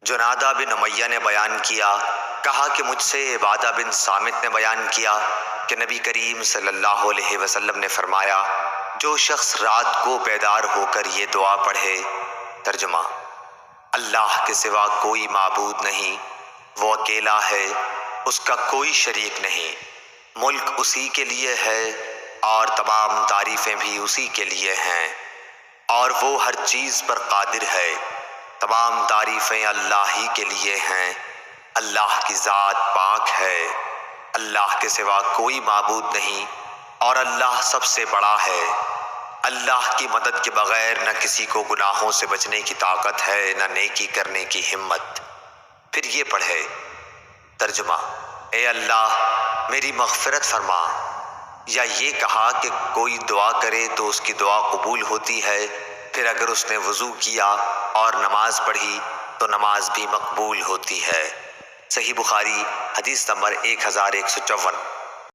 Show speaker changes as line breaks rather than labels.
جنادہ بن امیہ نے بیان کیا، کہا کہ مجھ سے عبادہ بن صامت نے بیان کیا کہ نبی کریم صلی اللہ علیہ وسلم نے فرمایا، جو شخص رات کو بیدار ہو کر یہ دعا پڑھے۔ ترجمہ: اللہ کے سوا کوئی معبود نہیں، وہ اکیلا ہے، اس کا کوئی شریک نہیں، ملک اسی کے لیے ہے اور تمام تعریفیں بھی اسی کے لیے ہیں، اور وہ ہر چیز پر قادر ہے۔ تمام تعریفیں اللہ ہی کے لیے ہیں۔ اللہ کی ذات پاک ہے، اللہ کے سوا کوئی معبود نہیں، اور اللہ سب سے بڑا ہے۔ اللہ کی مدد کے بغیر نہ کسی کو گناہوں سے بچنے کی طاقت ہے، نہ نیکی کرنے کی ہمت۔ پھر یہ پڑھے۔ ترجمہ: اے اللہ میری مغفرت فرما۔ یا یہ کہا کہ کوئی دعا کرے تو اس کی دعا قبول ہوتی ہے، پھر اگر اس نے وضو کیا اور نماز پڑھی تو نماز بھی مقبول ہوتی ہے۔ صحیح بخاری حدیث نمبر 1154۔